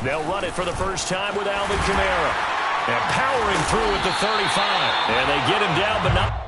They'll run it for the first time with Alvin Kamara. And powering through at the 35. And they get him down, but not.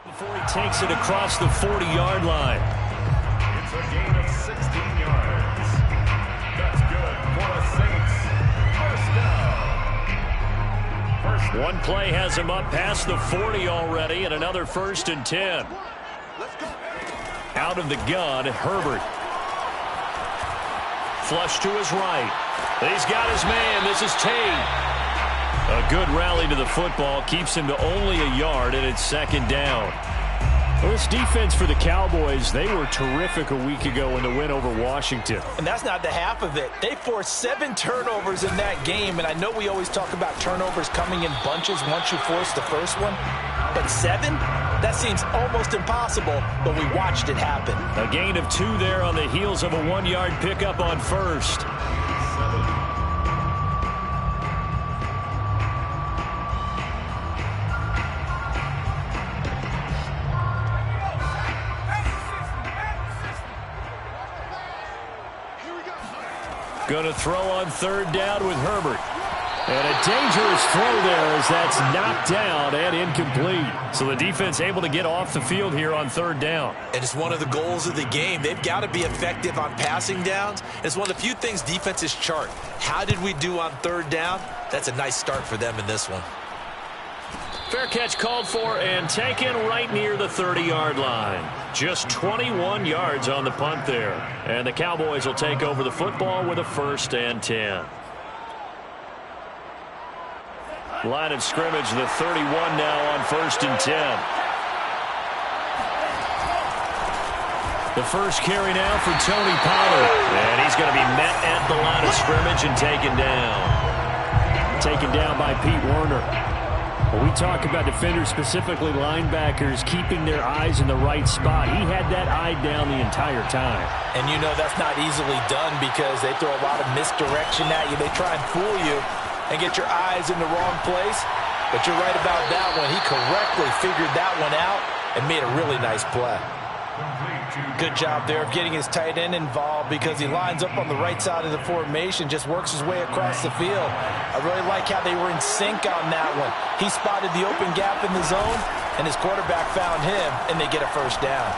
Before he takes it across the 40-yard line. It's a gain of 16 yards. That's good for the Saints. First down. One play has him up past the 40 already, and another 1st and 10. Out of the gun, Herbert. Flush to his right. He's got his man. This is Tate. A good rally to the football keeps him to only a yard, and it's 2nd down. Well, this defense for the Cowboys, they were terrific a week ago in the win over Washington. And that's not the half of it. They forced 7 turnovers in that game, and I know we always talk about turnovers coming in bunches once you force the first one. But 7? That seems almost impossible, but we watched it happen. A gain of 2 there on the heels of a 1-yard pickup on 1st. Going to throw on 3rd down with Herbert. And a dangerous throw there as that's knocked down and incomplete. So the defense able to get off the field here on 3rd down. And it's one of the goals of the game. They've got to be effective on passing downs. It's one of the few things defenses chart. How did we do on 3rd down? That's a nice start for them in this one. Fair catch called for and taken right near the 30-yard line. Just 21 yards on the punt there. And the Cowboys will take over the football with a 1st and 10. Line of scrimmage, the 31 now on 1st and 10. The first carry now for Tony Pollard. And he's going to be met at the line of scrimmage and taken down. Taken down by Pete Werner. When we talk about defenders, specifically linebackers, keeping their eyes in the right spot, he had that eye down the entire time. And you know that's not easily done because they throw a lot of misdirection at you. They try and fool you and get your eyes in the wrong place. But you're right about that one. He correctly figured that one out and made a really nice play. Good job there of getting his tight end involved because he lines up on the right side of the formation, just works his way across the field. I really like how they were in sync on that one. He spotted the open gap in the zone, and his quarterback found him, and they get a 1st down.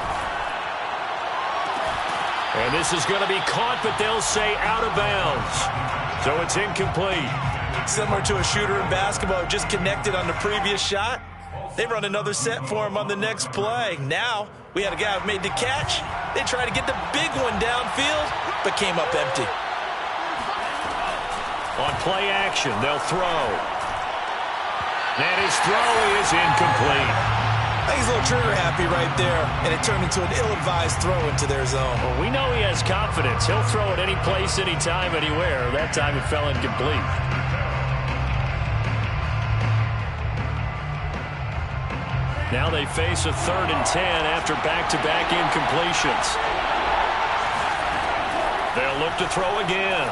And this is going to be caught, but they'll say out of bounds. So it's incomplete. Similar to a shooter in basketball who just connected on the previous shot. They run another set for him on the next play. Now, we had a guy who made the catch. They tried to get the big one downfield, but came up empty. On play action, they'll throw. And his throw is incomplete. I think he's a little trigger happy right there, and it turned into an ill-advised throw into their zone. Well, we know he has confidence. He'll throw it any place, anytime, anywhere. That time it fell incomplete. Now they face a 3rd and 10 after back-to-back incompletions. They'll look to throw again.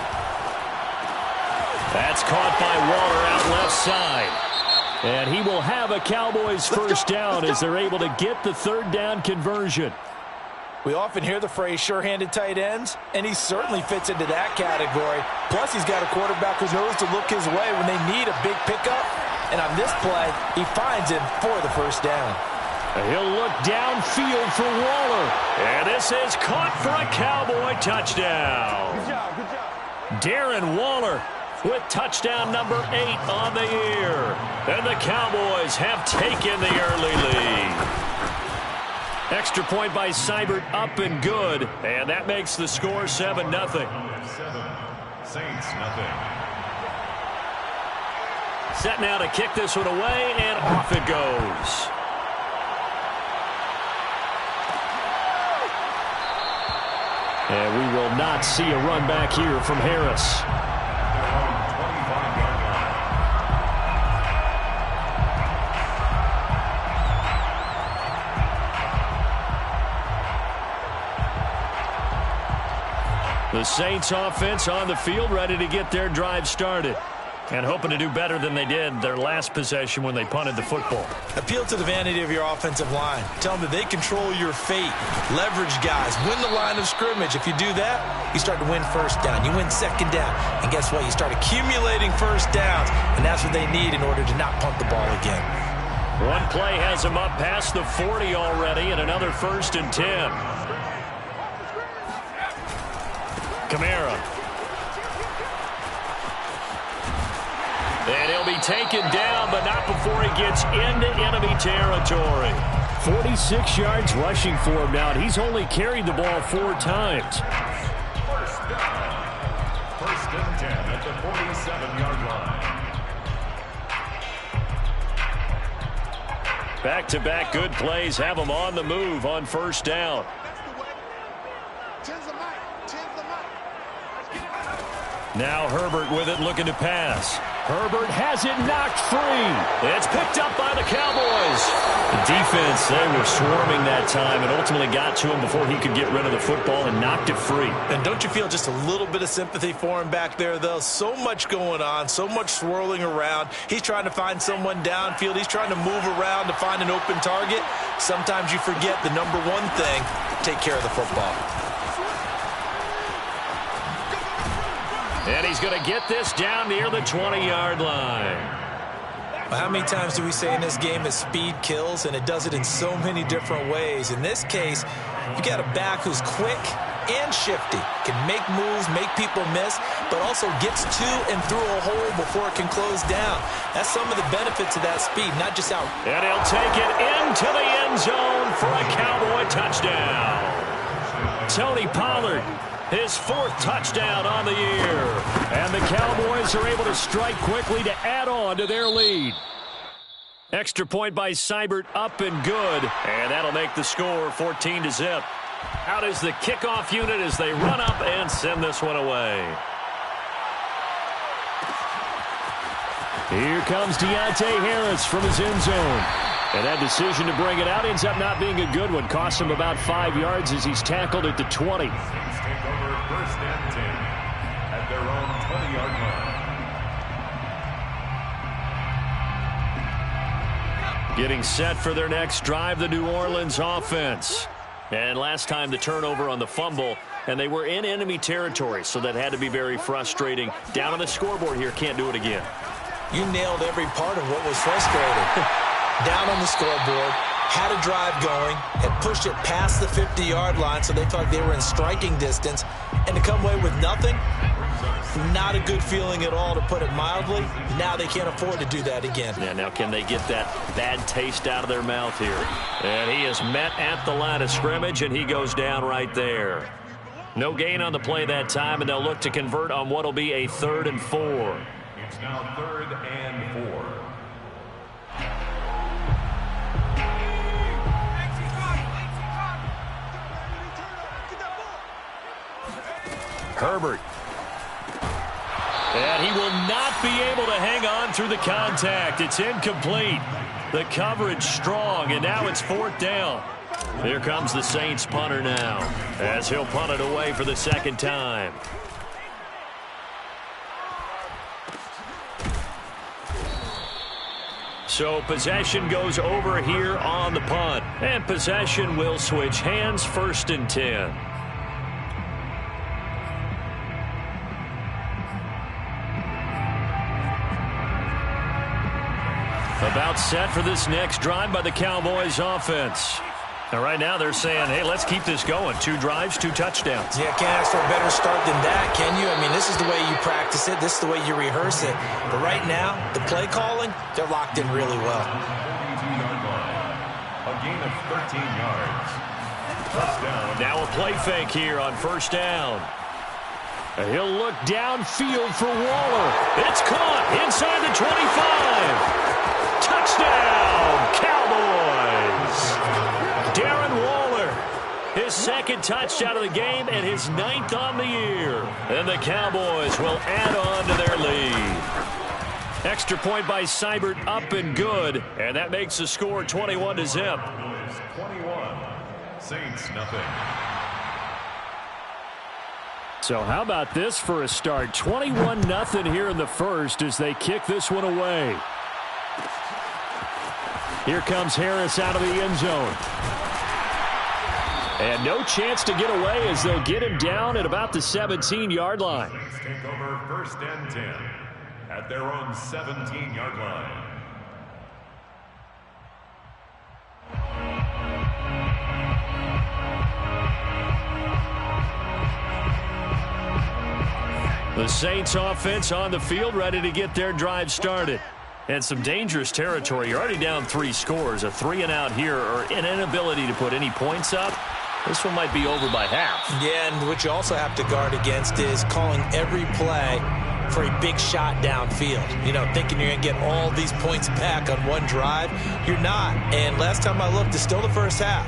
That's caught by Waller out left side. And he will have a Cowboys 1st down as they're able to get the 3rd down conversion. We often hear the phrase sure-handed tight ends, and he certainly fits into that category. Plus, he's got a quarterback who knows to look his way when they need a big pickup. And on this play, he finds him for the 1st down. He'll look downfield for Waller. And this is caught for a Cowboy touchdown. Good job, good job. Darren Waller with touchdown number 8 on the year. And the Cowboys have taken the early lead. Extra point by Seibert, up and good. And that makes the score 7-0. 7, Saints, nothing. Set now to kick this one away, and off it goes. And we will not see a run back here from Harris. The Saints offense on the field, ready to get their drive started. And hoping to do better than they did their last possession when they punted the football. Appeal to the vanity of your offensive line. Tell them that they control your fate. Leverage guys. Win the line of scrimmage. If you do that, you start to win first down. You win second down. And guess what? You start accumulating first downs. And that's what they need in order to not punt the ball again. One play has them up past the 40 already, and another 1st and 10. Kamara. And he'll be taken down, but not before he gets into enemy territory. 46 yards rushing for him now, and he's only carried the ball 4 times. First down. 1st and 10 at the 47-yard line. Back-to-back good plays have him on the move on 1st down. Now Herbert with it, looking to pass. Herbert has it knocked free. It's picked up by the Cowboys. The defense, they were swarming that time and ultimately got to him before he could get rid of the football and knocked it free. And don't you feel just a little bit of sympathy for him back there, though? So much going on, so much swirling around. He's trying to find someone downfield. He's trying to move around to find an open target. Sometimes you forget the number one thing, take care of the football. And he's going to get this down near the 20-yard line. Well, how many times do we say in this game that speed kills, and it does it in so many different ways? In this case, you got a back who's quick and shifty, can make moves, make people miss, but also gets to and through a hole before it can close down. That's some of the benefits of that speed, not just out. And he'll take it into the end zone for a Cowboy touchdown. Tony Pollard, his 4th touchdown on the year. And the Cowboys are able to strike quickly to add on to their lead. Extra point by Seibert, up and good. And that'll make the score 14-0. Out is the kickoff unit as they run up and send this one away. Here comes Deontay Harris from his end zone. And that decision to bring it out ends up not being a good one. Costs him about 5 yards as he's tackled at the 20. Take over 1st and 10 at their own 20-yard line. Getting set for their next drive, the New Orleans offense. And last time the turnover on the fumble, and they were in enemy territory, so that had to be very frustrating. Down on the scoreboard here, can't do it again. You nailed every part of what was frustrating. Down on the scoreboard, had a drive going, and pushed it past the 50-yard line so they thought they were in striking distance, and to come away with nothing, not a good feeling at all, to put it mildly. Now they can't afford to do that again. Yeah, now can they get that bad taste out of their mouth here? And he is met at the line of scrimmage, and he goes down right there. No gain on the play that time, and they'll look to convert on what will be a 3rd and 4. It's now 3rd and 4. Herbert. And he will not be able to hang on through the contact. It's incomplete. The coverage strong, and now it's 4th down. Here comes the Saints punter now, as he'll punt it away for the 2nd time. So possession goes over here on the punt, and possession will switch hands, 1st and 10. About set for this next drive by the Cowboys offense. And right now they're saying, hey, let's keep this going. 2 drives, 2 touchdowns. Yeah, can't ask for a better start than that, can you? I mean, this is the way you practice it. This is the way you rehearse it. But right now, the play calling, they're locked in really well. 42-yard line. A gain of 13 yards. Touchdown. Now a play fake here on 1st down. He'll look downfield for Waller. It's caught inside the 25. Touchdown, Cowboys! Darren Waller, his 2nd second touchdown of the game and his 9th on the year. And the Cowboys will add on to their lead. Extra point by Seibert, up and good. And that makes the score 21-0. 21. Saints nothing. So how about this for a start? 21-0 here in the first as they kick this one away. Here comes Harris out of the end zone. And no chance to get away as they'll get him down at about the 17-yard line. Saints take over 1st and 10 at their own 17-yard line. The Saints offense on the field, ready to get their drive started. And some dangerous territory. You're already down 3 scores. A 3-and-out here or an inability to put any points up. This one might be over by half. Yeah, and what you also have to guard against is calling every play for a big shot downfield. You know, thinking you're going to get all these points back on one drive. You're not. And last time I looked, it's still the first half.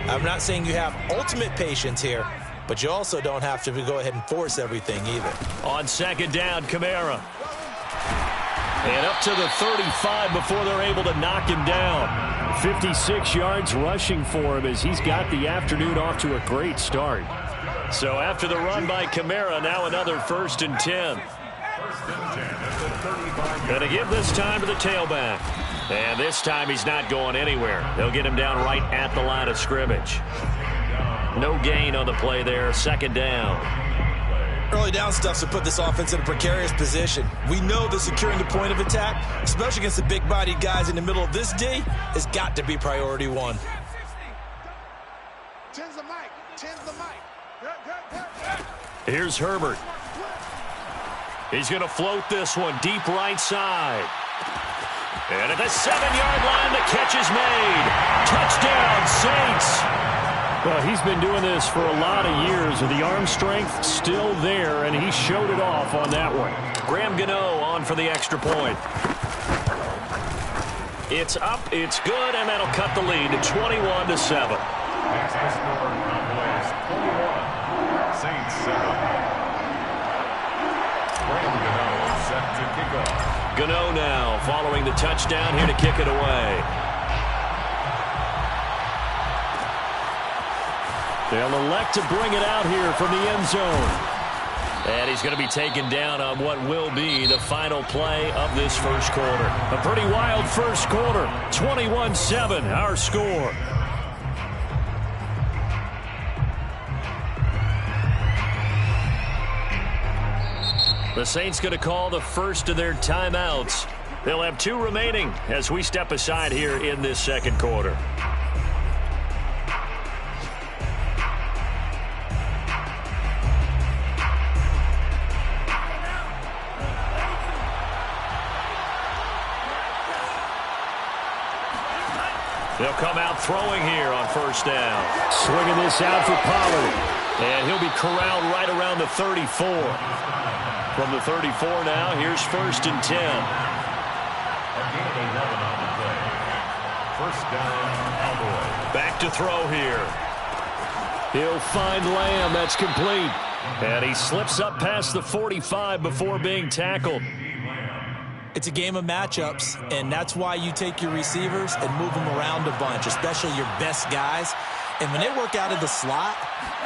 I'm not saying you have ultimate patience here, but you also don't have to go ahead and force everything either. On 2nd down, Kamara. And up to the 35 before they're able to knock him down. 56 yards rushing for him as he's got the afternoon off to a great start. So after the run by Kamara, now another 1st and 10. 1st and 10 at the 35. Going to give this time to the tailback. And this time he's not going anywhere. They'll get him down right at the line of scrimmage. No gain on the play there. 2nd down. Early down stuff to put this offense in a precarious position. We know that securing the point of attack, especially against the big-bodied guys in the middle of this D, has got to be priority 1. Here's Herbert. He's going to float this one deep right side. And at the 7-yard line, the catch is made. Touchdown, Saints. Well, he's been doing this for a lot of years, with the arm strength still there, and he showed it off on that one. Graham Gano on for the extra point. It's up, it's good, and that'll cut the lead to 21-7. Next to score, Cowboys 21. Saints 7. Graham Gano set to kick off. Gano now following the touchdown here to kick it away. They'll elect to bring it out here from the end zone. And he's going to be taken down on what will be the final play of this first quarter. A pretty wild first quarter. 21-7, our score. The Saints going to call the first of their timeouts. They'll have 2 remaining as we step aside here in this second quarter. They'll come out throwing here on 1st down. Swinging this out for Pollard. And he'll be corralled right around the 34. From the 34 now, here's 1st and 10. A gain of 11 on the play. 1st down, Cowboys. Back to throw here. He'll find Lamb. That's complete. And he slips up past the 45 before being tackled. It's a game of matchups, and that's why you take your receivers and move them around a bunch, especially your best guys. And when they work out of the slot,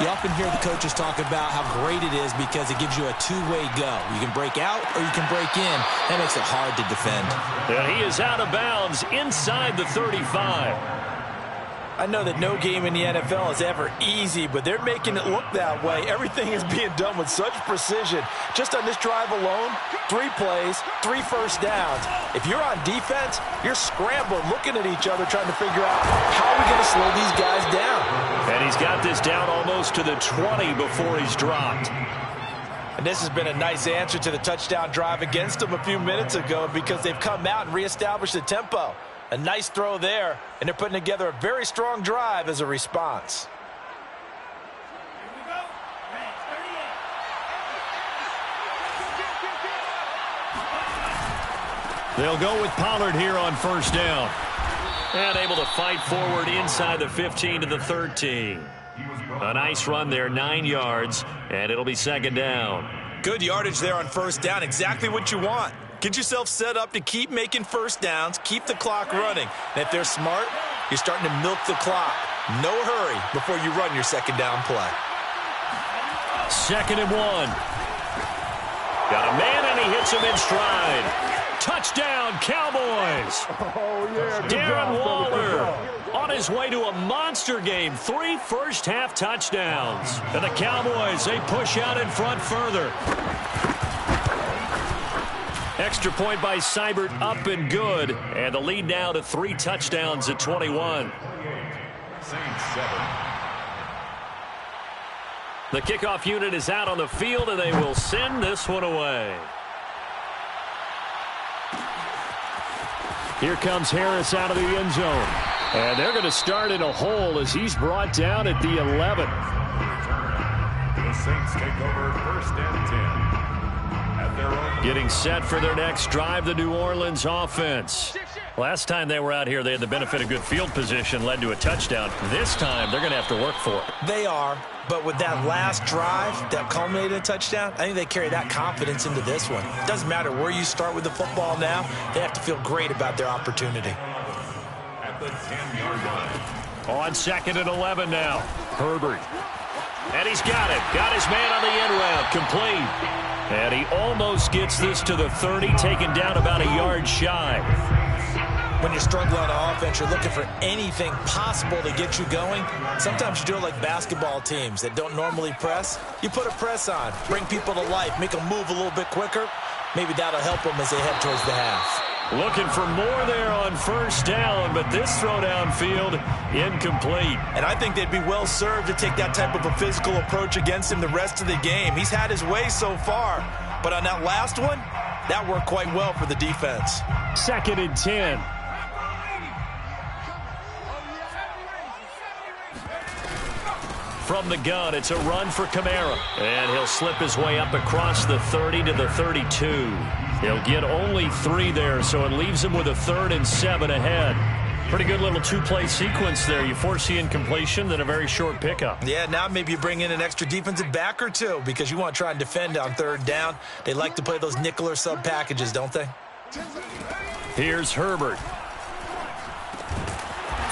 you often hear the coaches talk about how great it is because it gives you a two-way go. You can break out or you can break in. That makes it hard to defend. And he is out of bounds inside the 35. I know that no game in the NFL is ever easy, but they're making it look that way. Everything is being done with such precision. Just on this drive alone, 3 plays, 3 first downs. If you're on defense, you're scrambling, looking at each other, trying to figure out how are we going to slow these guys down. And he's got this down almost to the 20 before he's dropped. And this has been a nice answer to the touchdown drive against them a few minutes ago because they've come out and reestablished the tempo. A nice throw there, and they're putting together a very strong drive as a response. They'll go with Pollard here on 1st down. And able to fight forward inside the 15 to the 13. A nice run there, 9 yards, and it'll be second down. Good yardage there on first down, exactly what you want. Get yourself set up to keep making first downs, keep the clock running. And if they're smart, you're starting to milk the clock. No hurry before you run your second down play. 2nd and 1. Got a man, and he hits him in stride. Touchdown, Cowboys! Oh, yeah. Darren Waller on his way to a monster game. 3 first-half touchdowns. And the Cowboys, they push out in front further. Extra point by Seibert, up and good. And the lead now to 3 touchdowns at 21. Saints 7. The kickoff unit is out on the field, and they will send this one away. Here comes Harris out of the end zone. And they're going to start in a hole as he's brought down at the 11. The Saints take over 1st and 10. At their own. Getting set for their next drive, the New Orleans offense. Last time they were out here, they had the benefit of good field position, led to a touchdown. This time, they're going to have to work for it. They are, but with that last drive that culminated in a touchdown, I think they carry that confidence into this one. It doesn't matter where you start with the football now. They have to feel great about their opportunity. At the 10-yard line. On 2nd and 11 now. Herbert. And he's got it. Got his man on the end route. Complete. And he almost gets this to the 30, taken down about a yard shy. When you're struggling on offense, you're looking for anything possible to get you going. Sometimes you do it like basketball teams that don't normally press. You put a press on, bring people to life, make them move a little bit quicker. Maybe that'll help them as they head towards the half. Looking for more there on first down, but this throw downfield incomplete. And I think they'd be well served to take that type of a physical approach against him the rest of the game. He's had his way so far, but on that last one, that worked quite well for the defense. 2nd and 10. From the gun, it's a run for Kamara. And he'll slip his way up across the 30 to the 32. He'll get only 3 there, so it leaves him with a 3rd and 7 ahead. Pretty good little 2-play sequence there. You foresee incompletion, then a very short pickup. Yeah, now maybe you bring in an extra defensive back or two because you want to try and defend on 3rd down. They like to play those nickel or sub packages, don't they? Here's Herbert.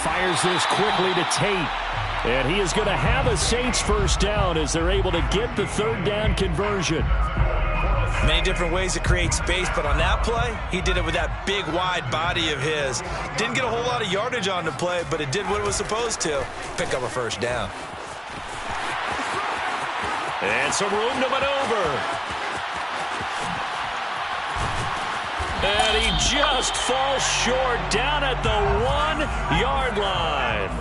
Fires this quickly to Tate. And he is going to have a Saints first down as they're able to get the 3rd down conversion. Many different ways to create space, but on that play, he did it with that big, wide body of his. Didn't get a whole lot of yardage on the play, but it did what it was supposed to, pick up a first down. And some room to maneuver. And he just falls short down at the 1-yard line.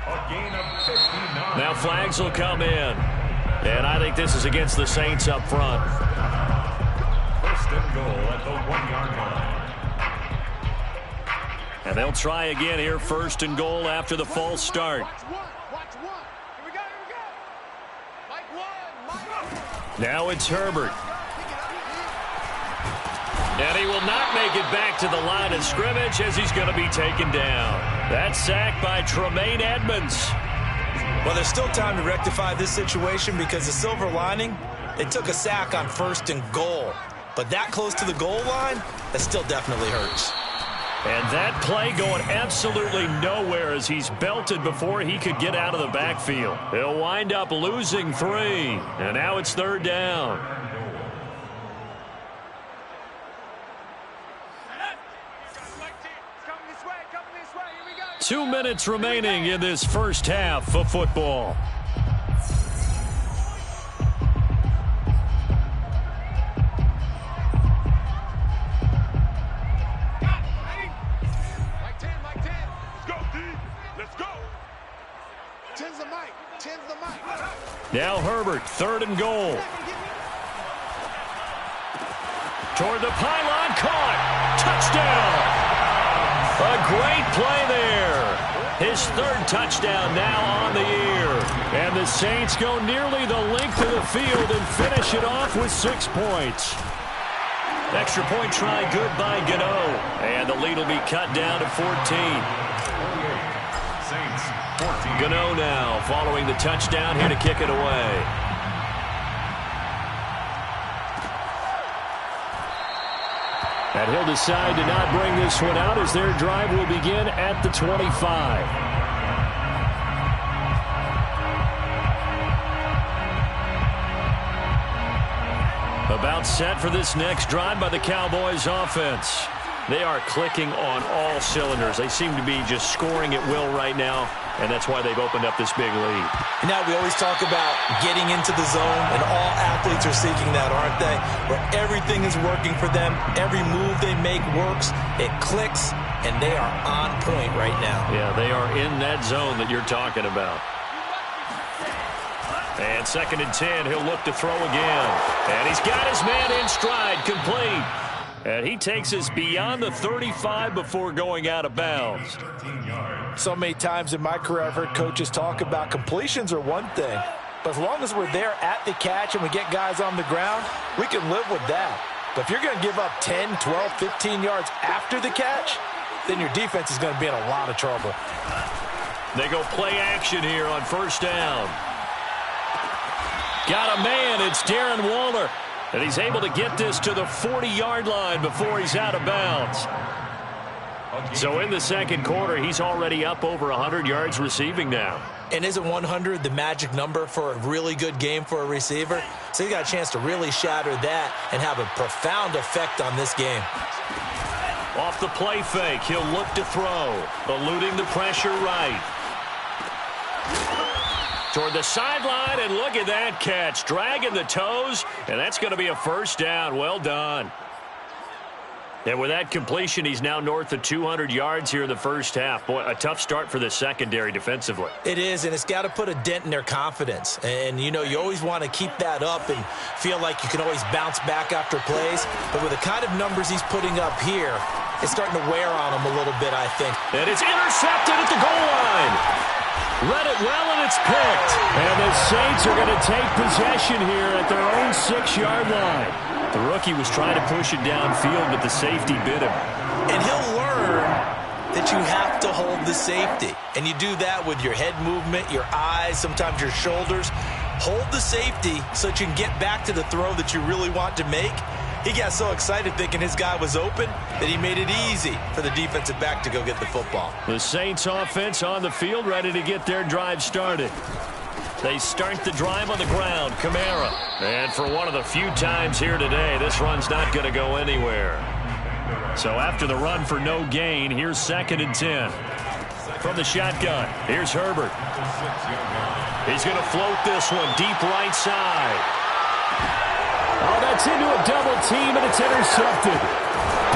A gain of 59. Now flags will come in. And I think this is against the Saints up front. 1st and goal at the 1-yard line. And they'll try again here, 1st and goal after the false start. Now it's Herbert. And he will not make it back to the line of scrimmage as he's going to be taken down. That's sacked by Tremaine Edmonds. Well, there's still time to rectify this situation because the silver lining, they took a sack on 1st and goal. But that close to the goal line, that still definitely hurts. And that play going absolutely nowhere as he's belted before he could get out of the backfield. He'll wind up losing 3. And now it's 3rd down. Two minutes remaining in this first half of football. Now Herbert, 3rd and goal. Toward the pylon, caught. Touchdown. A great play there. His 3rd touchdown now on the year. And the Saints go nearly the length of the field and finish it off with 6 points. Extra point try good by Gano. And the lead will be cut down to 14. Saints 14. Gano now following the touchdown here to kick it away. And he'll decide to not bring this one out as their drive will begin at the 25. About set for this next drive by the Cowboys offense. They are clicking on all cylinders. They seem to be just scoring at will right now, and that's why they've opened up this big lead. Now we always talk about getting into the zone, and all athletes are seeking that, aren't they? Where everything is working for them, every move they make works, it clicks, and they are on point right now. Yeah, they are in that zone that you're talking about. And 2nd and 10, he'll look to throw again. And he's got his man in stride, complete. And he takes us beyond the 35 before going out of bounds. So many times in my career I've heard coaches talk about completions are one thing, but as long as we're there at the catch and we get guys on the ground, we can live with that. But if you're going to give up 10, 12, 15 yards after the catch, then your defense is going to be in a lot of trouble. They go play action here on 1st down. Got a man, it's Darren Waller. And he's able to get this to the 40-yard line before he's out of bounds. So in the 2nd quarter, he's already up over 100 yards receiving now. And isn't 100 the magic number for a really good game for a receiver? So he's got a chance to really shatter that and have a profound effect on this game. Off the play fake, he'll look to throw, eluding the pressure right. Toward the sideline, and look at that catch. Dragging the toes, and that's going to be a 1st down. Well done. And with that completion, he's now north of 200 yards here in the 1st half. Boy, a tough start for the secondary defensively. It is, and it's got to put a dent in their confidence. And, you know, you always want to keep that up and feel like you can always bounce back after plays. But with the kind of numbers he's putting up here, it's starting to wear on him a little bit, I think. And it's intercepted at the goal line. Read it well, and it's picked. And the Saints are going to take possession here at their own 6-yard line. The rookie was trying to push it downfield, but the safety bit him. And he'll learn that you have to hold the safety. And you do that with your head movement, your eyes, sometimes your shoulders. Hold the safety so that you can get back to the throw that you really want to make. He got so excited thinking his guy was open that he made it easy for the defensive back to go get the football. The Saints offense on the field, ready to get their drive started. They start the drive on the ground. Kamara. And for one of the few times here today, this run's not going to go anywhere. So after the run for no gain, here's 2nd and 10. From the shotgun, here's Herbert. He's going to float this one deep right side. Oh, that's into a double team, and it's intercepted.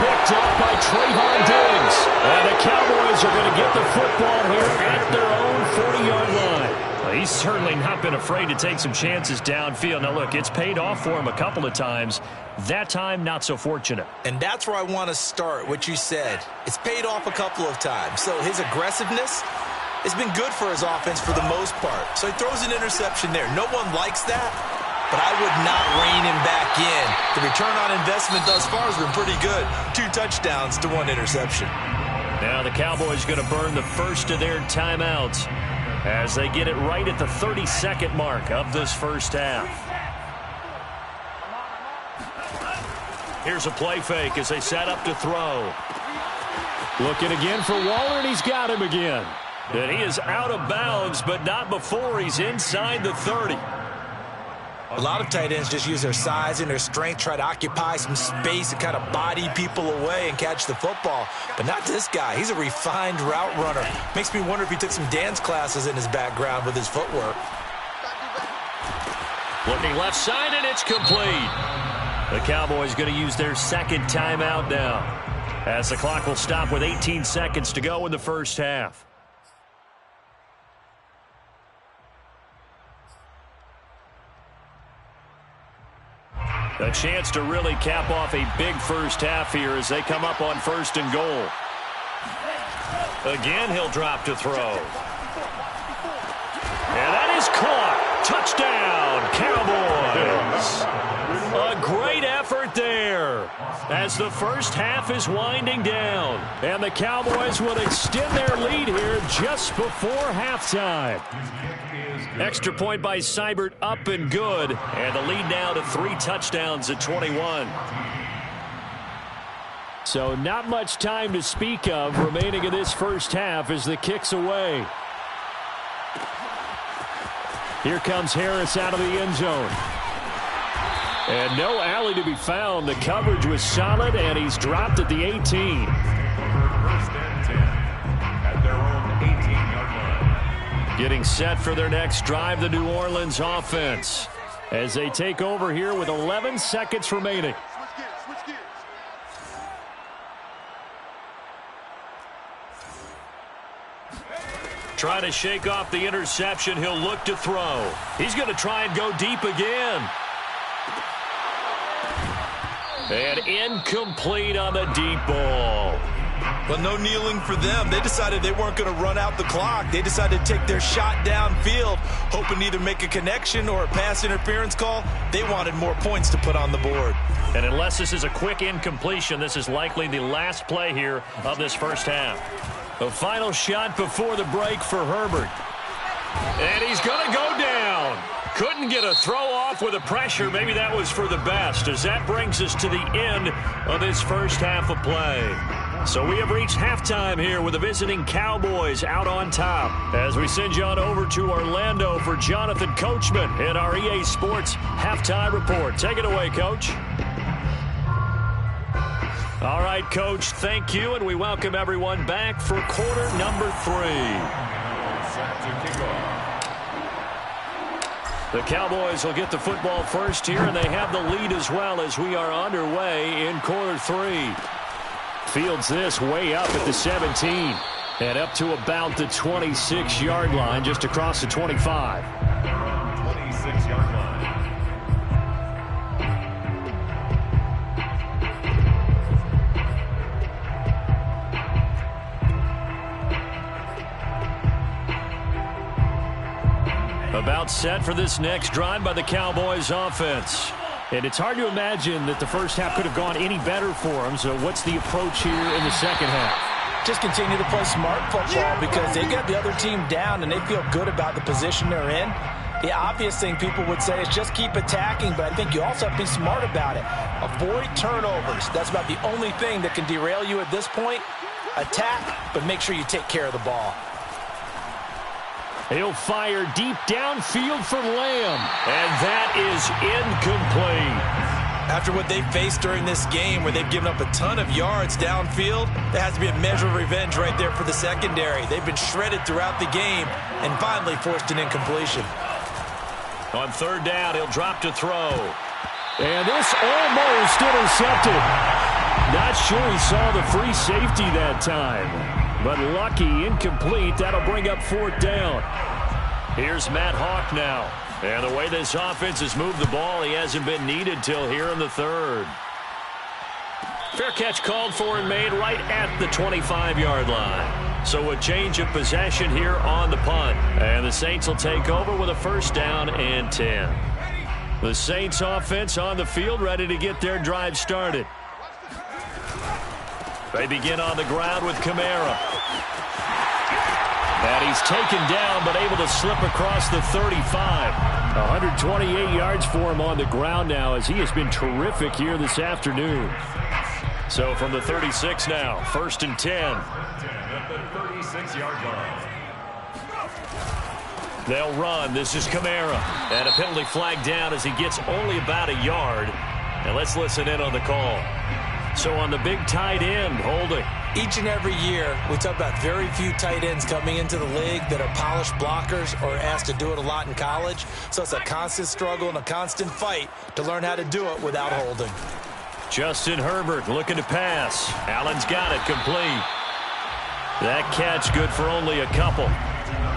Picked up by Trayvon Diggs. And the Cowboys are going to get the football here at their own 40-yard line. Well, he's certainly not been afraid to take some chances downfield. Now, look, it's paid off for him a couple of times. That time, not so fortunate. And that's where I want to start, what you said. It's paid off a couple of times. So his aggressiveness has been good for his offense for the most part. So he throws an interception there. No one likes that. But I would not rein him back in. The return on investment thus far has been pretty good. 2 touchdowns to 1 interception. Now the Cowboys going to burn the first of their timeouts as they get it right at the 32nd mark of this 1st half. Here's a play fake as they set up to throw. Looking again for Waller, and he's got him again. And he is out of bounds, but not before he's inside the 30. A lot of tight ends just use their size and their strength, try to occupy some space and kind of body people away and catch the football. But not this guy. He's a refined route runner. Makes me wonder if he took some dance classes in his background with his footwork. Looking left side, and it's complete. The Cowboys going to use their 2nd timeout now, as the clock will stop with 18 seconds to go in the 1st half. A chance to really cap off a big 1st half here as they come up on 1st and goal. Again, he'll drop to throw. And that is caught. Touchdown, Cowboys. A great effort there. as the first half is winding down. And the Cowboys will extend their lead here just before halftime. Extra point by Seibert, up and good. And the lead now to 3 touchdowns at 21. So not much time to speak of remaining in this first half as the kick's away. Here comes Harris out of the end zone. And no alley to be found. The coverage was solid, and he's dropped at the 18. First and 10 at their own 18-yard line. Getting set for their next drive, the New Orleans offense, as they take over here with 11 seconds remaining. Trying to shake off the interception. He'll look to throw. He's going to try and go deep again. And incomplete on the deep ball. Well, no kneeling for them. They decided they weren't going to run out the clock. They decided to take their shot downfield, hoping to either make a connection or a pass interference call. They wanted more points to put on the board. And unless this is a quick incompletion, this is likely the last play here of this first half. The final shot before the break for Herbert. And he's going to go down. Couldn't get a throw off with the pressure. Maybe that was for the best, as that brings us to the end of this first half of play. So we have reached halftime here with the visiting Cowboys out on top. As we send you on over to Orlando for Jonathan Coachman in our EA Sports Halftime Report. Take it away, Coach. All right, Coach, thank you, and we welcome everyone back for quarter number 3. Set to kick off. The Cowboys will get the football first here, and they have the lead as well as we are underway in quarter 3. Fields this way up at the 17 and up to about the 26-yard line, just across the 25. 26-yard line. About set for this next drive by the Cowboys offense. And it's hard to imagine that the first half could have gone any better for them. So what's the approach here in the second half? Just continue to play smart football because they got the other team down and they feel good about the position they're in. The obvious thing people would say is just keep attacking, but I think you also have to be smart about it. Avoid turnovers. That's about the only thing that can derail you at this point. Attack, but make sure you take care of the ball. He'll fire deep downfield for Lamb. And that is incomplete. After what they faced during this game where they've given up a ton of yards downfield, there has to be a measure of revenge right there for the secondary. They've been shredded throughout the game and finally forced an incompletion. On third down, he'll drop to throw. And this almost intercepted. Not sure he saw the free safety that time. But lucky, incomplete. That'll bring up fourth down. Here's Matt Hawk now. And the way this offense has moved the ball, he hasn't been needed till here in the third. Fair catch called for and made right at the 25-yard line. So a change of possession here on the punt. And the Saints will take over with a first down and 10. The Saints offense on the field, ready to get their drive started. They begin on the ground with Kamara. And he's taken down, but able to slip across the 35. 128 yards for him on the ground now, as he has been terrific here this afternoon. So from the 36 now, first and 10. At the 36-yard line. They'll run. This is Kamara. And a penalty flag down as he gets only about a yard. And let's listen in on the call. So on the big tight end, holding. Each and every year, we talk about very few tight ends coming into the league that are polished blockers or asked to do it a lot in college. So it's a constant struggle and a constant fight to learn how to do it without holding. Justin Herbert looking to pass. Allen's got it complete. That catch good for only a couple.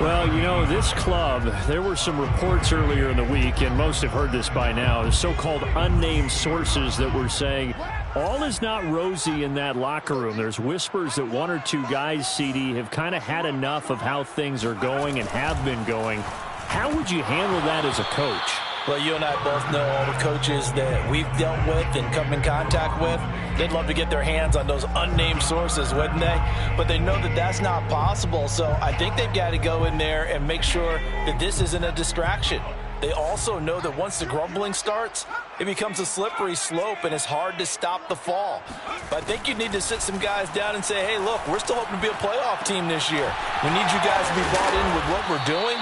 Well, you know, this club, there were some reports earlier in the week, and most have heard this by now, the so-called unnamed sources that were saying all is not rosy in that locker room. There's whispers that one or two guys, CD, have kind of had enough of how things are going and have been going. How would you handle that as a coach? Well, you and I both know all the coaches that we've dealt with and come in contact with. They'd love to get their hands on those unnamed sources, wouldn't they? But they know that that's not possible, so I think they've got to go in there and make sure that this isn't a distraction. They also know that once the grumbling starts, it becomes a slippery slope and it's hard to stop the fall. But I think you need to sit some guys down and say, hey, look, we're still hoping to be a playoff team this year. We need you guys to be bought in with what we're doing.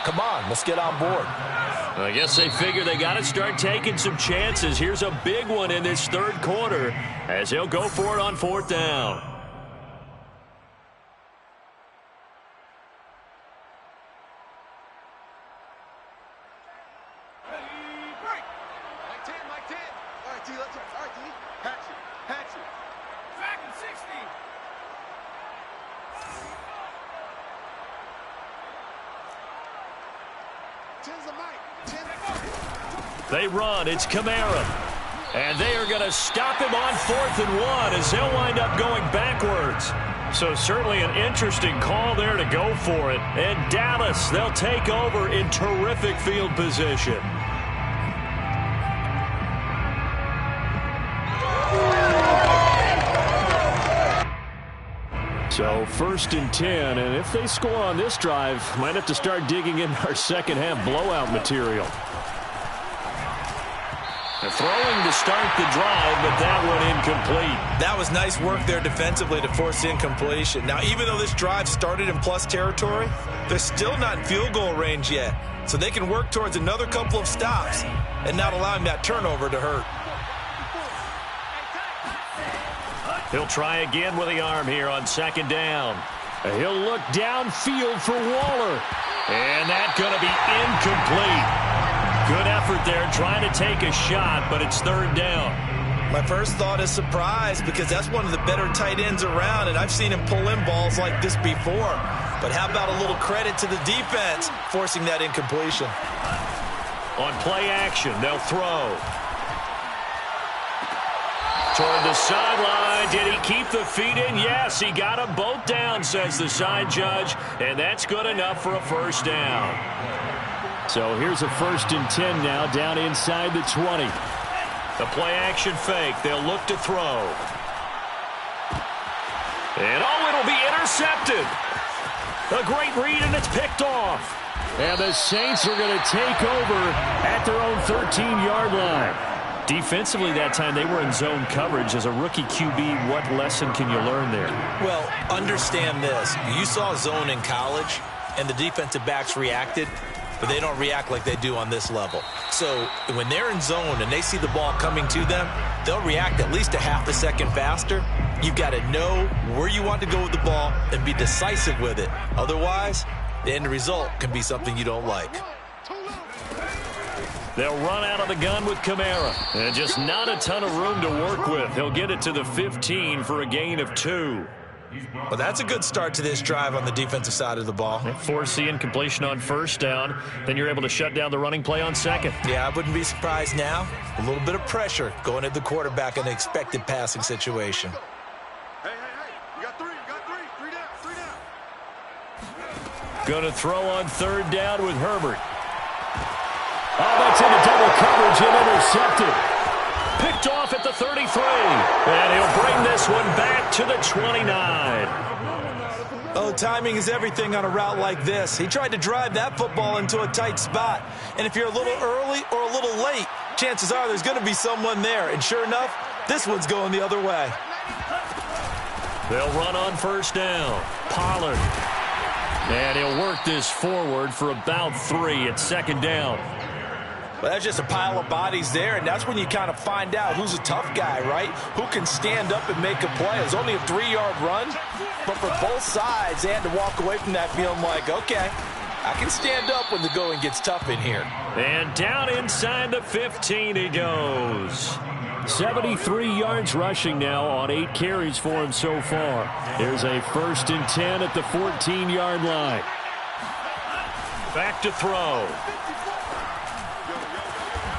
Come on, let's get on board. I guess they figure they got to start taking some chances. Here's a big one in this third quarter as he'll go for it on fourth down. They run. It's Kamara. And they are going to stop him on 4th and 1 as he'll wind up going backwards. So certainly an interesting call there to go for it. And Dallas, they'll take over in terrific field position. So 1st and 10, and if they score on this drive, might have to start digging in our second half blowout material. They're throwing to start the drive, but that one incomplete. That was nice work there defensively to force the incompletion. Now, even though this drive started in plus territory, they're still not in field goal range yet. So they can work towards another couple of stops and not allowing that turnover to hurt. He'll try again with the arm here on 2nd down. He'll look downfield for Waller. And that's going to be incomplete. Good effort there trying to take a shot, but it's 3rd down. My first thought is surprise because that's one of the better tight ends around, and I've seen him pull in balls like this before. But how about a little credit to the defense forcing that incompletion? On play action, they'll throw. Toward the sideline. Did he keep the feet in? Yes, he got them both down, says the side judge, and that's good enough for a 1st down. So here's a 1st and 10 now, down inside the 20. The play action fake. They'll look to throw. And it'll be intercepted. A great read, and it's picked off. And the Saints are going to take over at their own 13-yard line. Defensively that time, they were in zone coverage. As a rookie QB, what lesson can you learn there? Well, understand this. You saw zone in college, and the defensive backs reacted, but they don't react like they do on this level. So when they're in zone and they see the ball coming to them, they'll react at least a half a second faster. You've got to know where you want to go with the ball and be decisive with it. Otherwise, the end result can be something you don't like. They'll run out of the gun with Kamara. And just not a ton of room to work with. He'll get it to the 15 for a gain of 2. Well, that's a good start to this drive on the defensive side of the ball. Force the incompletion on 1st down. Then you're able to shut down the running play on 2nd. Yeah, I wouldn't be surprised now. A little bit of pressure going at the quarterback in an expected passing situation. Hey, you got 3, three down. Going to throw on 3rd down with Herbert. Oh, that's into double coverage and intercepted. Picked off at the 33. And he'll bring this one back to the 29. Oh, timing is everything on a route like this. He tried to drive that football into a tight spot. And if you're a little early or a little late, chances are there's going to be someone there. And sure enough, this one's going the other way. They'll run on 1st down. Pollard. And he'll work this forward for about 3 at 2nd down. Well, that's just a pile of bodies there, and that's when you kind of find out who's a tough guy, right? Who can stand up and make a play. It was only a 3-yard run, but for both sides, they had to walk away from that feeling like, okay, I can stand up when the going gets tough in here. And down inside the 15 he goes. 73 yards rushing now on 8 carries for him so far. There's a 1st and 10 at the 14-yard line. Back to throw.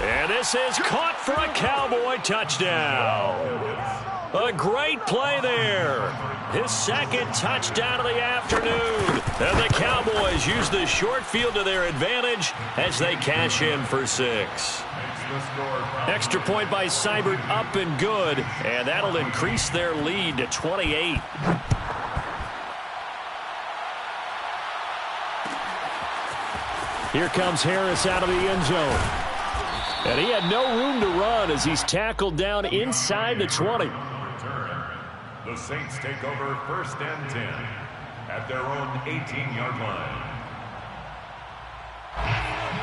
And this is caught for a Cowboy touchdown. A great play there. His 2nd touchdown of the afternoon. And the Cowboys use the short field to their advantage as they cash in for 6. Extra point by Seibert, up and good, and that'll increase their lead to 28. Here comes Harris out of the end zone. And he had no room to run as he's tackled down inside the 20. The Saints take over 1st and 10 at their own 18-yard line.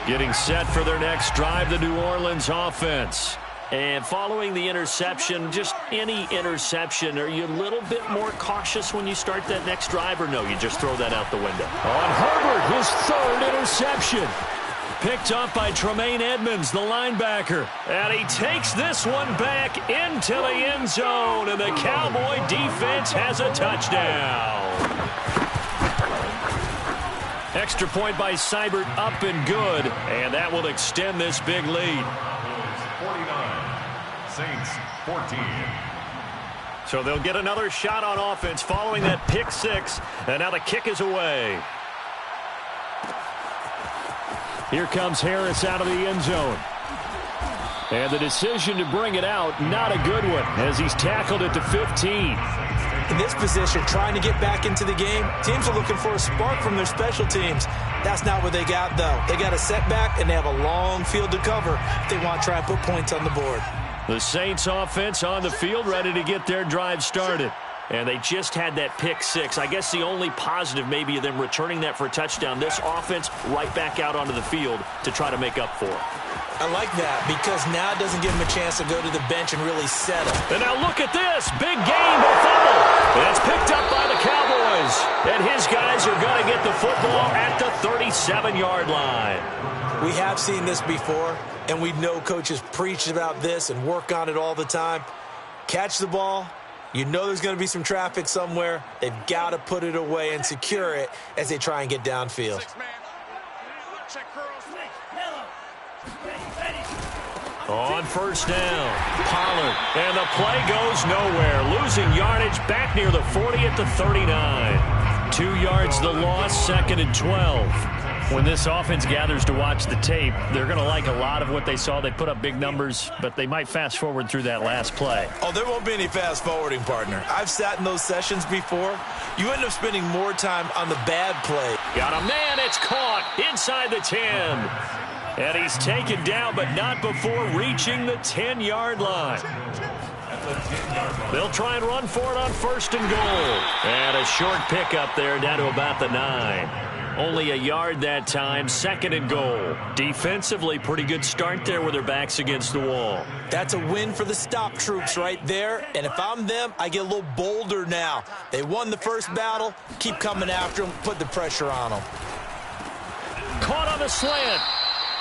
Getting set for their next drive, the New Orleans offense. And following the interception, just any interception, are you a little bit more cautious when you start that next drive, or no, you just throw that out the window? On Herbert, his 3rd interception. Picked up by Tremaine Edmonds, the linebacker. And he takes this one back into the end zone, and the Cowboy defense has a touchdown. Extra point by Seibert, up and good, and that will extend this big lead. 49, Saints 14. So they'll get another shot on offense following that pick 6, and now the kick is away. Here comes Harris out of the end zone. And the decision to bring it out, not a good one, as he's tackled at the 15. In this position, trying to get back into the game, teams are looking for a spark from their special teams. That's not what they got, though. They got a setback, and they have a long field to cover if they want to try and put points on the board. The Saints offense on the field, ready to get their drive started. And they just had that pick 6. I guess the only positive maybe of them returning that for a touchdown. This offense right back out onto the field to try to make up for it. I like that because now it doesn't give them a chance to go to the bench and really settle. And now look at this. Big gain, but fumble. That's picked up by the Cowboys. And his guys are going to get the football at the 37-yard line. We have seen this before, and we know coaches preach about this and work on it all the time. Catch the ball. You know there's going to be some traffic somewhere. They've got to put it away and secure it as they try and get downfield. On 1st down, Pollard, and the play goes nowhere. Losing yardage back near the 40 at the 39. 2 yards the loss, 2nd and 12. When this offense gathers to watch the tape, they're going to like a lot of what they saw. They put up big numbers, but they might fast forward through that last play. Oh, there won't be any fast forwarding, partner. I've sat in those sessions before. You end up spending more time on the bad play. Got a man, it's caught inside the 10. And he's taken down, but not before reaching the 10-yard line. They'll try and run for it on 1st and goal. And a short pickup there down to about the 9. Only a yard that time, 2nd and goal. Defensively, pretty good start there with their backs against the wall. That's a win for the stop troops right there. And if I'm them, I get a little bolder now. They won the first battle. Keep coming after them. Put the pressure on them. Caught on the slant.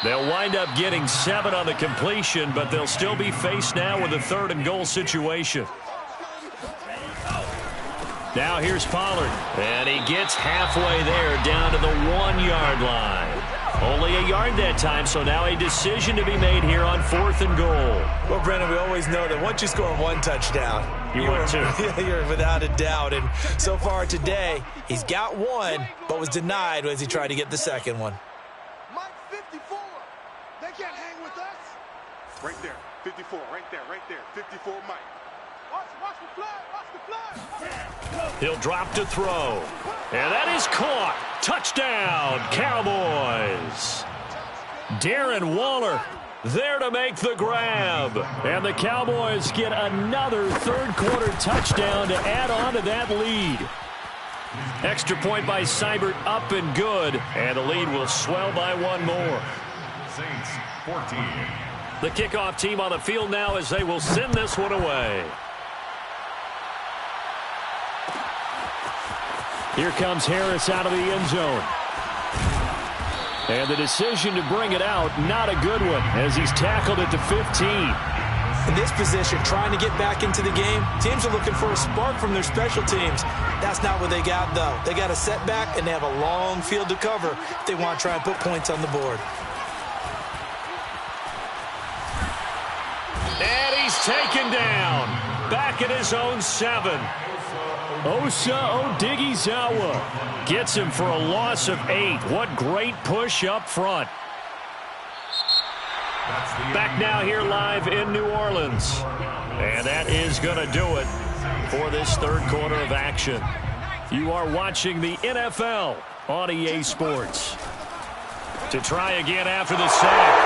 They'll wind up getting 7 on the completion, but they'll still be faced now with a 3rd and goal situation. Now here's Pollard, and he gets halfway there down to the 1-yard line. Only a yard that time, so now a decision to be made here on 4th and goal. Well, Brendan, we always know that once you score 1 touchdown, you're without a doubt. And so far today, he's got 1, but was denied as he tried to get the 2nd one. Mike 54, they can't hang with us. Right there, 54, right there, 54 Mike. Watch the flag, watch the flag. He'll drop to throw. And that is caught. Touchdown, Cowboys. Darren Waller there to make the grab. And the Cowboys get another 3rd quarter touchdown to add on to that lead. Extra point by Seibert, up and good. And the lead will swell by 1 more. Saints 14. The kickoff team on the field now as they will send this one away. Here comes Harris out of the end zone. And the decision to bring it out, not a good one, as he's tackled at the 15. In this position, trying to get back into the game, teams are looking for a spark from their special teams. That's not what they got, though. They got a setback, and they have a long field to cover if they want to try and put points on the board. And he's taken down. Back at his own 7. Osa Odighizuwa gets him for a loss of 8. What great push up front. Back now here live in New Orleans. And that is going to do it for this third quarter of action. You are watching the NFL on EA Sports. To try again after the sack.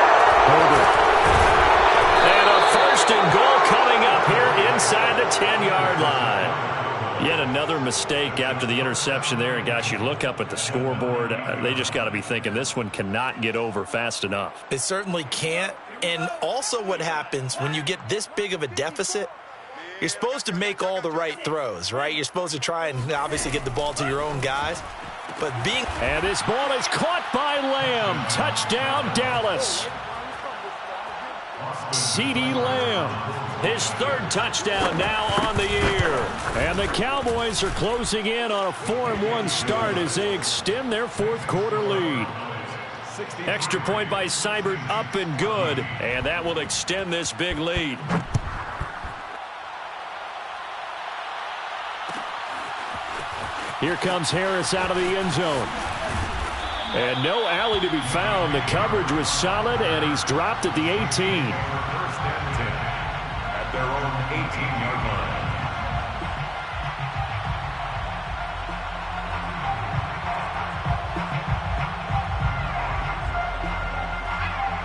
And a first and goal coming up here inside the 10-yard line. Yet another mistake after the interception there. And, gosh, you look up at the scoreboard. They just got to be thinking this one cannot get over fast enough. It certainly can't. And also what happens when you get this big of a deficit, you're supposed to make all the right throws, right? You're supposed to try and obviously get the ball to your own guys. But being... And this ball is caught by Lamb. Touchdown, Dallas. CeeDee Lamb, his third touchdown now on the year. And the Cowboys are closing in on a 4-1 start as they extend their fourth quarter lead. Extra point by Seibert up and good, and that will extend this big lead. Here comes Harris out of the end zone. And no alley to be found. The coverage was solid, and he's dropped at the 18. First and 10 at their own 18-yard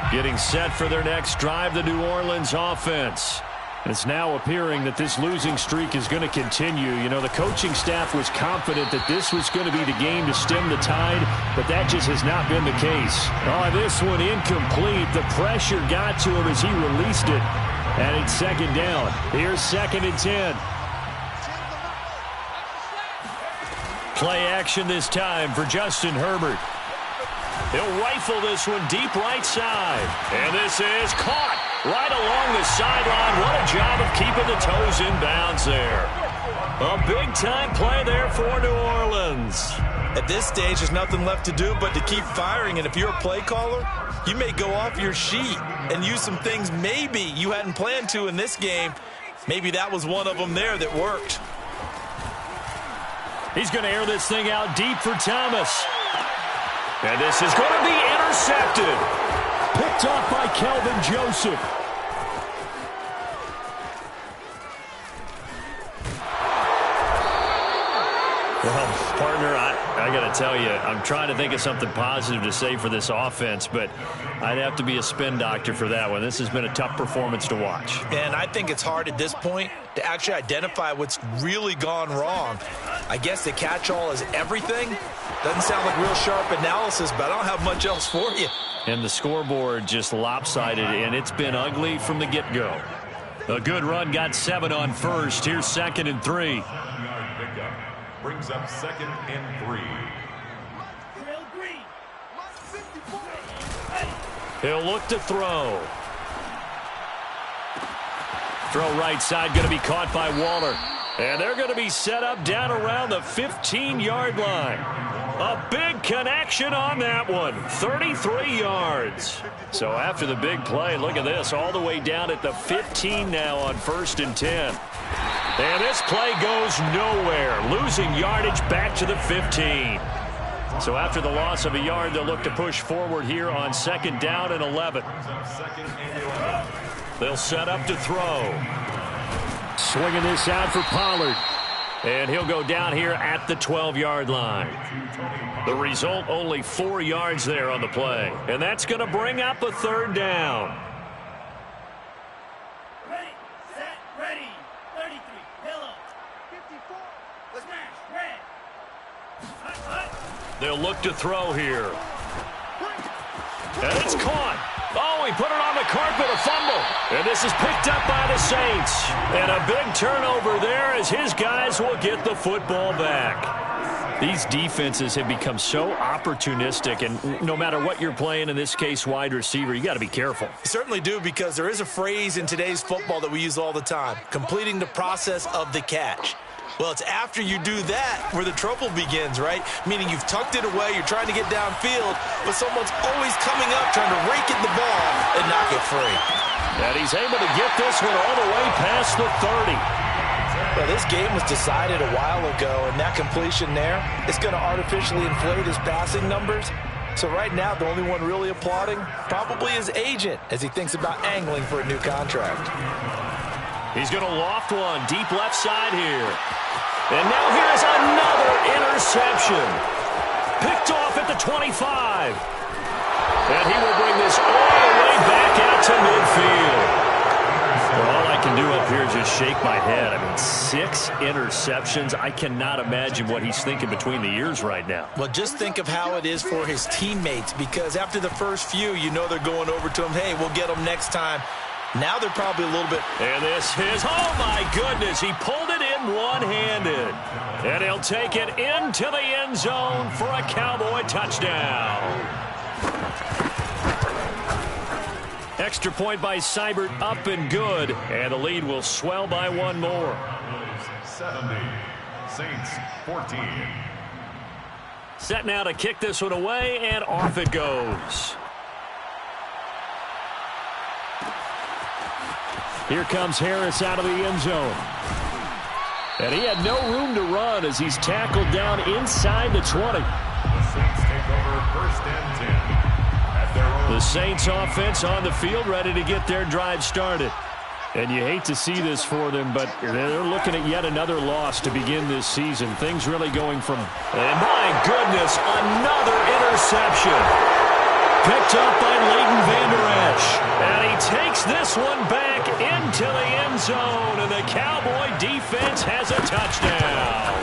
line. Getting set for their next drive, the New Orleans offense. It's now appearing that this losing streak is going to continue. You know, the coaching staff was confident that this was going to be the game to stem the tide, but that just has not been the case. Oh, this one incomplete. The pressure got to him as he released it, and it's second down. Here's 2nd and 10. Play action this time for Justin Herbert. He'll rifle this one deep right side, and this is caught right along the sideline. What a job of keeping the toes in bounds there. A big-time play there for New Orleans. At this stage, there's nothing left to do but to keep firing. And if you're a play caller, you may go off your sheet and use some things maybe you hadn't planned to in this game. Maybe that was one of them there that worked. He's going to air this thing out deep for Thomas. And this is going to be intercepted. Picked off by Kelvin Joseph. Well, partner, I got to tell you, I'm trying to think of something positive to say for this offense, but I'd have to be a spin doctor for that one. This has been a tough performance to watch. And I think it's hard at this point to actually identify what's really gone wrong. I guess the catch-all is everything. Doesn't sound like real sharp analysis, but I don't have much else for you. And the scoreboard just lopsided, and it's been ugly from the get-go. A good run got 7 on first. Here's 2nd and 3. Brings up 2nd and 3. He'll look to throw. Throw right side, going to be caught by Waller. And they're going to be set up down around the 15-yard line. A big connection on that one. 33 yards. So after the big play, look at this. All the way down at the 15 now on 1st and 10. And this play goes nowhere. Losing yardage back to the 15. So after the loss of a yard, they'll look to push forward here on 2nd down and 11. They'll set up to throw. Swinging this out for Pollard. And he'll go down here at the 12-yard line. The result, only 4 yards there on the play. And that's going to bring up a 3rd down. Ready, set, ready. 33, hello. 54, smash, red. Hut. They'll look to throw here. And it's caught. Oh, he put it on the carpet, a fumble. And this is picked up by the Saints. And a big turnover there as his guys will get the football back. These defenses have become so opportunistic, and no matter what you're playing, in this case wide receiver, you got to be careful. You certainly do, because there is a phrase in today's football that we use all the time, completing the process of the catch. Well, it's after you do that where the trouble begins, right? Meaning you've tucked it away, you're trying to get downfield, but someone's always coming up trying to rake at the ball and knock it free. And he's able to get this one all the way past the 30. Well, this game was decided a while ago, and that completion there is going to artificially inflate his passing numbers. So right now, the only one really applauding probably his agent as he thinks about angling for a new contract. He's going to loft one deep left side here. And now here's another interception. Picked off at the 25. And he will bring this all the way back out to midfield. Well, all I can do up here is just shake my head. I mean, 6 interceptions. I cannot imagine what he's thinking between the ears right now. Well, just think of how it is for his teammates, because after the first few, you know they're going over to him, hey, we'll get him next time. Now they're probably a little bit... And this is, oh my goodness, he pulled it in one-handed. And he'll take it into the end zone for a Cowboy touchdown. Extra point by Seibert, up and good. And the lead will swell by one more. 70, Saints 14. Set now to kick this one away, and off it goes. Here comes Harris out of the end zone. And he had no room to run as he's tackled down inside the 20. The Saints take over first and 10. The Saints offense on the field, ready to get their drive started. And you hate to see this for them, but they're looking at yet another loss to begin this season. Things really going from... And my goodness, another interception. Picked up by Leighton Vander Esch. And he takes this one back into the end zone, and the Cowboy defense has a touchdown.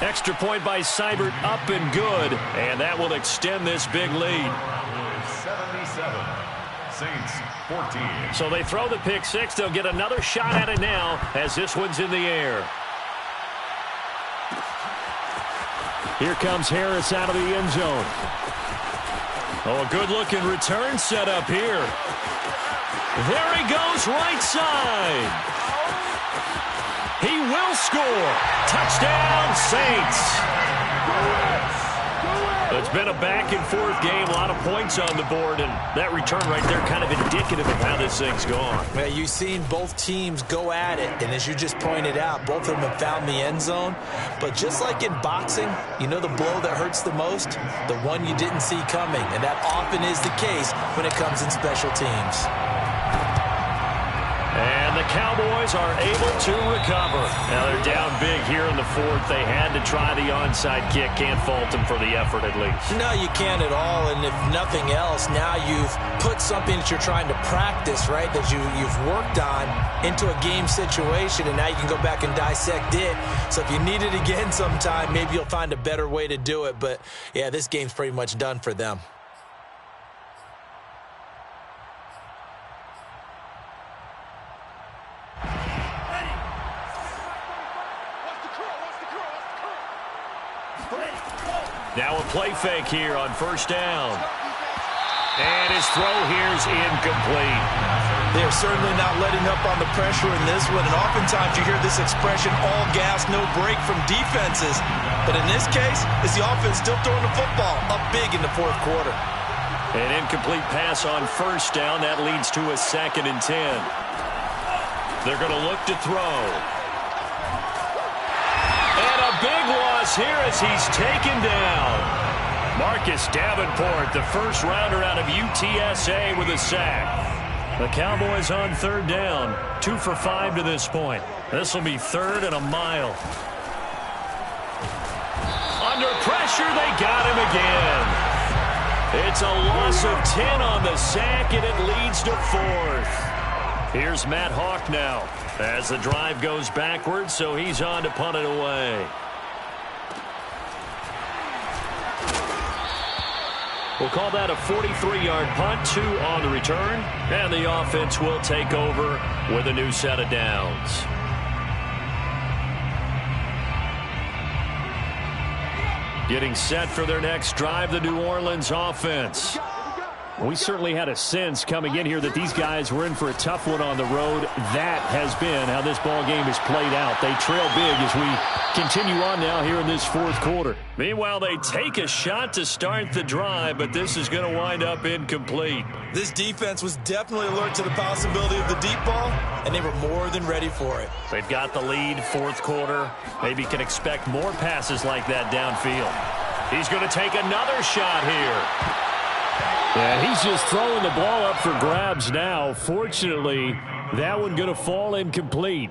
Extra point by Seibert, up and good, and that will extend this big lead. 77, Saints 14. So they throw the pick six. They'll get another shot at it now as this one's in the air. Here comes Harris out of the end zone. Oh, a good-looking return set up here. There he goes, right side. He will score. Touchdown, Saints. It's been a back-and-forth game, a lot of points on the board, and that return right there kind of indicative of how this thing's gone. Yeah, you've seen both teams go at it, and as you just pointed out, both of them have found the end zone. But just like in boxing, you know the blow that hurts the most? The one you didn't see coming, and that often is the case when it comes in special teams. And the Cowboys are able to recover. Now they're down big here in the fourth. They had to try the onside kick. Can't fault them for the effort at least. No, you can't at all. And if nothing else, now you've put something that you're trying to practice, right, that you've worked on into a game situation, and now you can go back and dissect it. So if you need it again sometime, maybe you'll find a better way to do it. But, yeah, this game's pretty much done for them. Now a play fake here on first down. And his throw here's incomplete. They're certainly not letting up on the pressure in this one. And oftentimes you hear this expression, all gas, no break from defenses. But in this case, it's the offense still throwing the football up big in the fourth quarter. An incomplete pass on first down. That leads to a 2nd and 10. They're going to look to throw. Big loss here as he's taken down. Marcus Davenport, the first rounder out of UTSA with a sack. The Cowboys on 3rd down. 2 for 5 to this point. This will be 3rd and a mile. Under pressure, they got him again. It's a loss of 10 on the sack, and it leads to 4th. Here's Matt Hawk now as the drive goes backwards, so he's on to punt it away. We'll call that a 43-yard punt, 2 on the return, and the offense will take over with a new set of downs. Getting set for their next drive, the New Orleans offense. We certainly had a sense coming in here that these guys were in for a tough one on the road. That has been how this ball game has played out. They trail big as we continue on now here in this fourth quarter. Meanwhile, they take a shot to start the drive, but this is going to wind up incomplete. This defense was definitely alert to the possibility of the deep ball, and they were more than ready for it. They've got the lead, fourth quarter. Maybe can expect more passes like that downfield. He's going to take another shot here. And he's just throwing the ball up for grabs now. Fortunately, that one going to fall incomplete.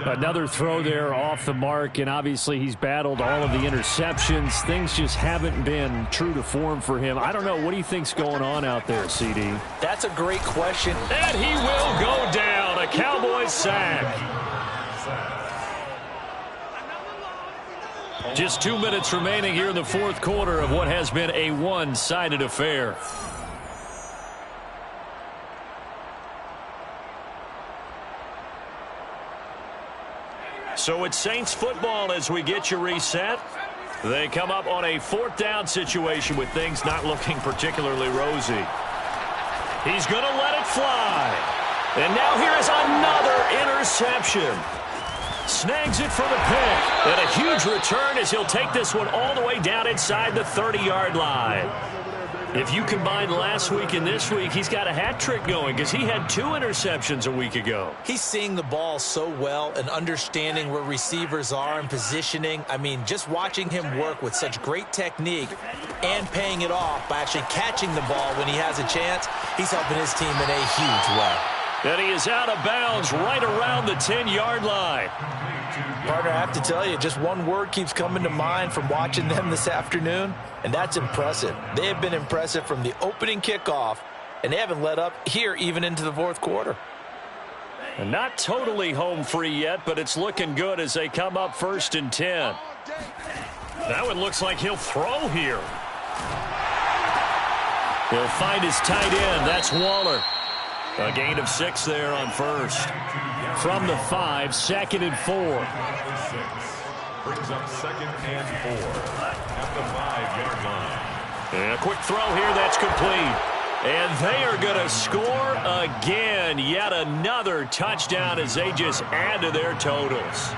Another throw there off the mark, and obviously he's battled all of the interceptions. Things just haven't been true to form for him. I don't know. What do you think's going on out there, CD? That's a great question. And he will go down. A Cowboys sack. Just 2 minutes remaining here in the fourth quarter of what has been a one-sided affair. So it's Saints football as we get you reset. They come up on a fourth down situation with things not looking particularly rosy. He's going to let it fly. And now here is another interception. Snags it for the pick. And a huge return as he'll take this one all the way down inside the 30-yard line. If you combine last week and this week, he's got a hat trick going because he had 2 interceptions a week ago. He's seeing the ball so well and understanding where receivers are and positioning. I mean, just watching him work with such great technique and paying it off by actually catching the ball when he has a chance, he's helping his team in a huge way. And he is out of bounds right around the 10-yard line. Partner, I have to tell you, just one word keeps coming to mind from watching them this afternoon, and that's impressive. They have been impressive from the opening kickoff, and they haven't let up here even into the fourth quarter. And not totally home free yet, but it's looking good as they come up 1st and 10. That one looks like he'll throw here. He'll find his tight end. That's Waller. A gain of 6 there on first. From the 5, 2nd and 4. Brings up 2nd and 4 at the 5-yard line. And a quick throw here. That's complete. And they are going to score again. Yet another touchdown as they just add to their totals.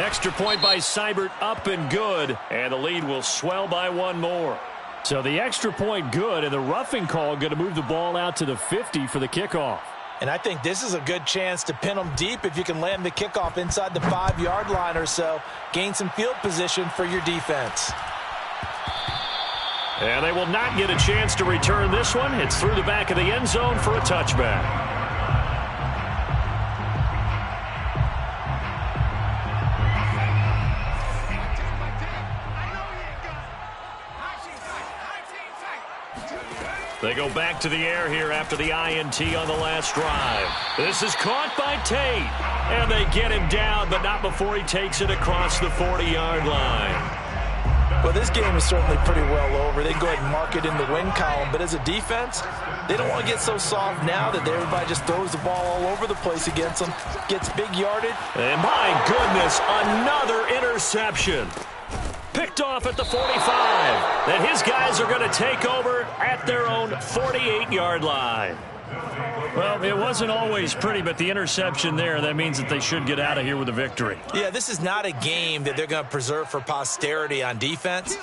Extra point by Seibert, up and good. And the lead will swell by 1 more. So the extra point good, and the roughing call going to move the ball out to the 50 for the kickoff. And I think this is a good chance to pin them deep if you can land the kickoff inside the 5-yard line or so. Gain some field position for your defense. And they will not get a chance to return this one. It's through the back of the end zone for a touchback. They go back to the air here after the INT on the last drive. This is caught by Tate. And they get him down, but not before he takes it across the 40-yard line. Well, this game is certainly pretty well over. They can go ahead and mark it in the win column. But as a defense, they don't want to get so soft now that everybody just throws the ball all over the place against them. Gets big yarded. And my goodness, another interception. Picked off at the 45. Then his guys are going to take over at their own 48-yard line. Well, it wasn't always pretty, but the interception there, that means that they should get out of here with a victory. Yeah, this is not a game that they're going to preserve for posterity on defense,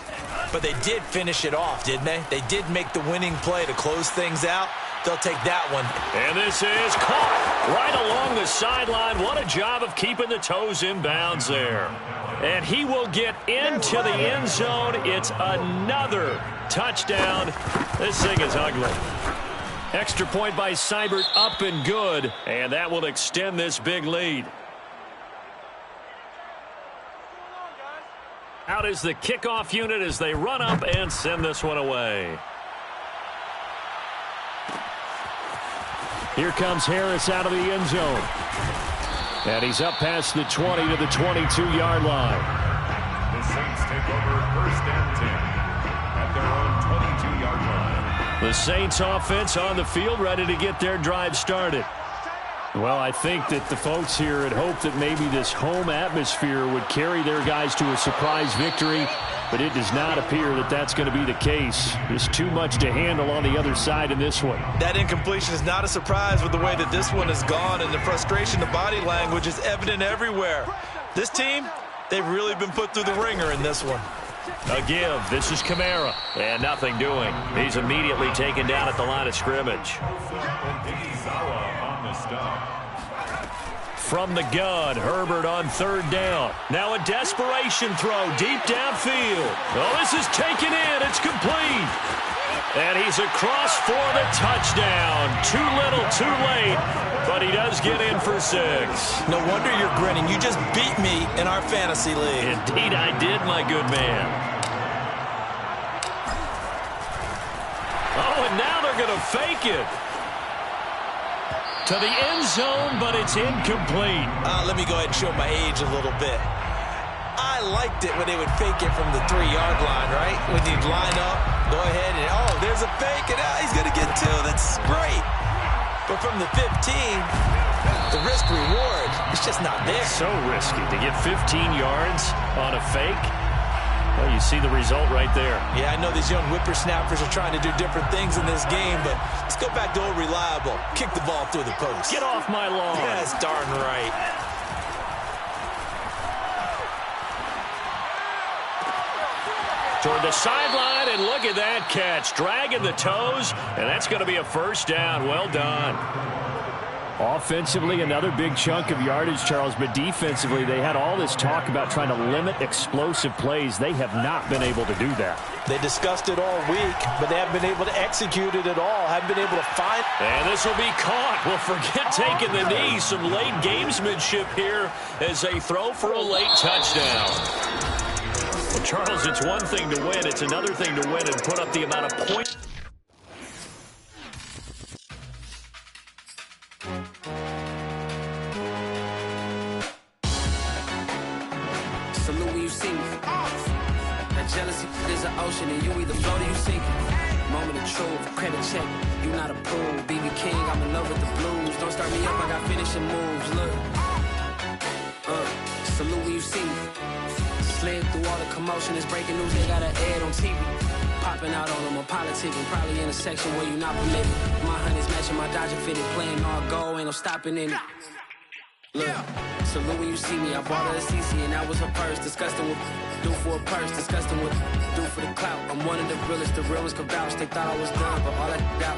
but they did finish it off, didn't they? They did make the winning play to close things out. They'll take that one. And this is caught right along the sideline. What a job of keeping the toes in bounds there. And he will get into the end zone. It's another touchdown. This thing is ugly. Extra point by Seibert, up and good. And that will extend this big lead. Out is the kickoff unit as they run up and send this one away. Here comes Harris out of the end zone. And he's up past the 20 to the 22-yard line. The Saints take over 1st and 10 at their own 22-yard line. The Saints offense on the field, ready to get their drive started. Well, I think that the folks here had hoped that maybe this home atmosphere would carry their guys to a surprise victory, but it does not appear that that's going to be the case. There's too much to handle on the other side in this one. That incompletion is not a surprise with the way that this one has gone, and the frustration, the body language is evident everywhere. This team, they've really been put through the ringer in this one. A give. This is Kamara. And nothing doing. He's immediately taken down at the line of scrimmage. from the gun. Herbert on third down. Now a desperation throw deep downfield. Oh, this is taken in. It's complete. And he's across for the touchdown. Too little, too late. But he does get in for 6. No wonder you're grinning. You just beat me in our fantasy league. Indeed I did, my good man. Oh, and now they're going to fake it. To the end zone, but it's incomplete. Let me go ahead and show my age a little bit. I liked it when they would fake it from the 3-yard line, right? When you'd line up, go ahead and, oh, there's a fake, and he's going to get 2. That's great. But from the 15, the risk-reward, it's just not there. It's so risky to get 15 yards on a fake. Well, you see the result right there. Yeah, I know these young whippersnappers are trying to do different things in this game, but let's go back to old reliable. Kick the ball through the post. Get off my lawn. Yeah, that's darn right. Toward the sideline, and look at that catch. Dragging the toes, and that's going to be a first down. Well done. Offensively, another big chunk of yardage, Charles, but defensively, they had all this talk about trying to limit explosive plays. They have not been able to do that. They discussed it all week, but they haven't been able to execute it at all. Haven't been able to find. And this will be caught. Well, forget taking the knee. Some late gamesmanship here as they throw for a late touchdown. Well, Charles, it's one thing to win. It's another thing to win and put up the amount of points. Salute when you see me. That jealousy is an ocean, and you either float or you sink. Moment of truth, credit check, you not approved. BB King, I'm in love with the blues. Don't start me up, I got finishing moves. Look, salute when you see me. Slid through all the commotion, it's breaking news, they got an ad on TV. Popping out on them, I'm politicking, probably in a section where you not permitted. My honey's matching my Dodger fitted, playing all go, ain't no stopping in it. Look, salute when you see me, I bought her a CC and that was her purse. Disgusting with do for a purse, disgusting with do for the clout. I'm one of the realest, the real ones could vouch. They thought I was done, but all I out.